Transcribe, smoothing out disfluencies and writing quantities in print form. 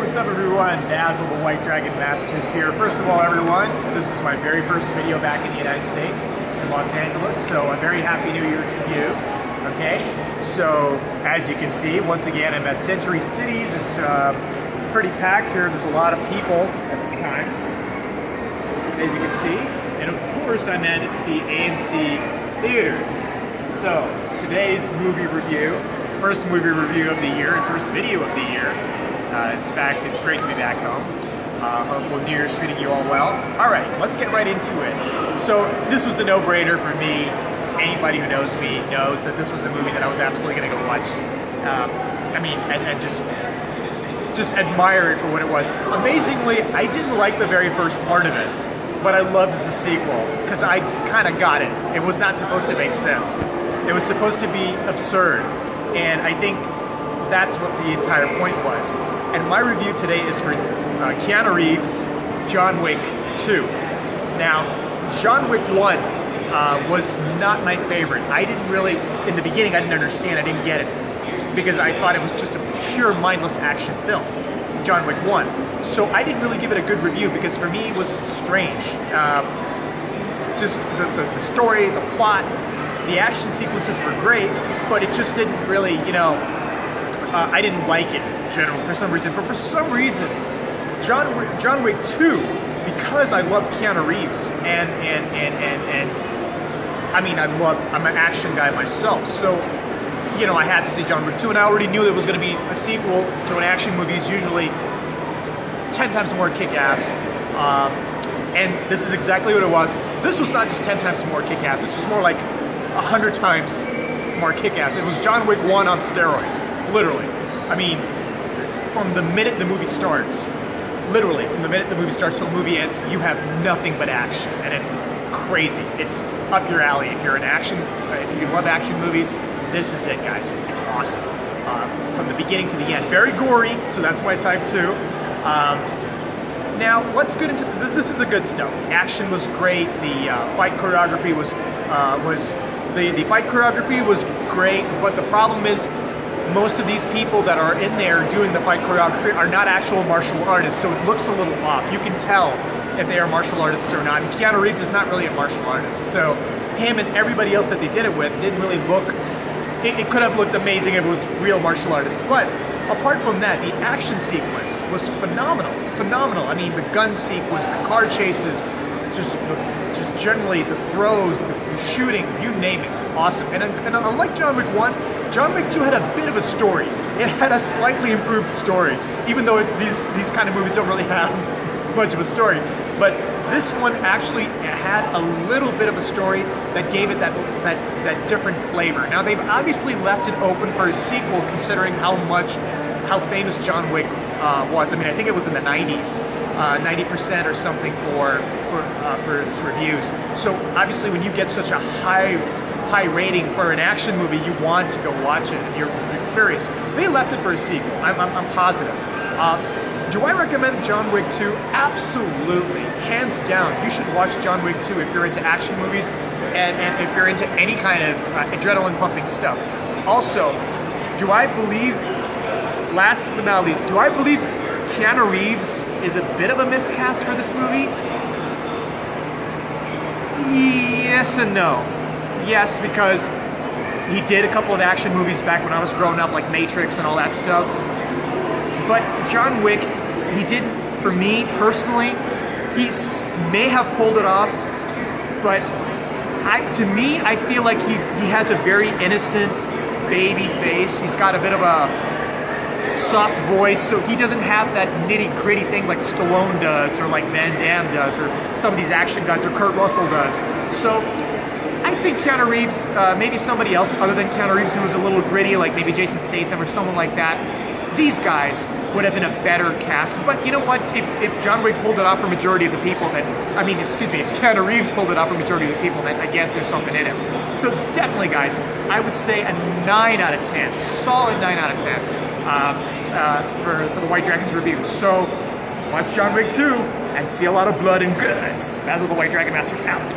What's up everyone? Basil, the White Dragon Masters here. First of all everyone, this is my very first video back in the United States, in Los Angeles, so a very happy new year to you. Okay, so as you can see, once again I'm at Century Cities. It's pretty packed here. There's a lot of people at this time, as you can see. And of course I'm at the AMC theaters. So today's movie review, first movie review of the year and first video of the year. It's great to be back home. Hope New Year's treating you all well. All right, let's get right into it. So this was a no-brainer for me. Anybody who knows me knows that this was a movie that I was absolutely going to go watch. I mean, and just admire it for what it was. Amazingly, I didn't like the very first part of it, but I loved the sequel because I kind of got it. It was not supposed to make sense. It was supposed to be absurd, and I think that's what the entire point was. And my review today is for Keanu Reeves' John Wick 2. Now, John Wick 1 was not my favorite. I didn't really, in the beginning I didn't understand, I didn't get it, because I thought it was just a pure mindless action film, John Wick 1. So I didn't really give it a good review because for me it was strange. Just the story, the plot, the action sequences were great, but it just didn't really, you know, I didn't like it in general for some reason. But for some reason, John Wick 2, because I love Keanu Reeves, and I mean, I'm an action guy myself, so, you know, I had to see John Wick 2, and I already knew there was going to be a sequel to an action movie is usually 10 times more kick-ass, and this is exactly what it was. This was not just 10 times more kick-ass, this was more like 100 times more kick-ass. It was John Wick 1 on steroids, literally. I mean, from the minute the movie starts, literally, from the minute the movie starts till the movie ends, you have nothing but action, and it's crazy. It's up your alley. If you're an action, if you love action movies, this is it, guys. It's awesome. From the beginning to the end. Very gory, so that's my type too. Now, let's get into, this is the good stuff. Action was great. The fight choreography was the fight choreography was great, but the problem is most of these people that are in there doing the fight choreography are not actual martial artists, so it looks a little off. You can tell if they are martial artists or not. And Keanu Reeves is not really a martial artist, so him and everybody else that they did it with didn't really look, it could have looked amazing if it was real martial artists. But apart from that, the action sequence was phenomenal. Phenomenal. I mean, the gun sequence, the car chases, just generally the throws, the shooting, you name it. Awesome. And unlike John Wick 1, John Wick 2 had a bit of a story. It had a slightly improved story, even though these kind of movies don't really have much of a story. But this one actually had a little bit of a story that gave it that different flavor. Now, they've obviously left it open for a sequel, considering how famous John Wick was. I mean, I think it was in the 90s, 90% or something for its reviews. So obviously, when you get such a high rating for an action movie, you want to go watch it, and you're curious. They left it for a sequel. I'm positive. Do I recommend John Wick 2? Absolutely, hands down. You should watch John Wick 2 if you're into action movies and if you're into any kind of adrenaline pumping stuff. Also, do I believe, last but not least, do I believe Keanu Reeves is a bit of a miscast for this movie? Yes and no. Yes, because he did a couple of action movies back when I was growing up, like Matrix and all that stuff. But John Wick, he didn't, for me personally, he may have pulled it off, but to me, I feel like he has a very innocent baby face. He's got a bit of a soft voice, so he doesn't have that nitty-gritty thing like Stallone does, or like Van Damme does, or some of these action guys, or Kurt Russell does. So I think Keanu Reeves, maybe somebody else other than Keanu Reeves who was a little gritty, like maybe Jason Statham or someone like that, these guys would have been a better cast. But you know what, if John Wick pulled it off for majority of the people, then, I mean, excuse me, if Keanu Reeves pulled it off for majority of the people, then I guess there's something in him. So definitely, guys, I would say a 9 out of 10, solid 9 out of 10 for the White Dragons review. So watch John Wick 2 and see a lot of blood and guts. Basil the White Dragon Masters out.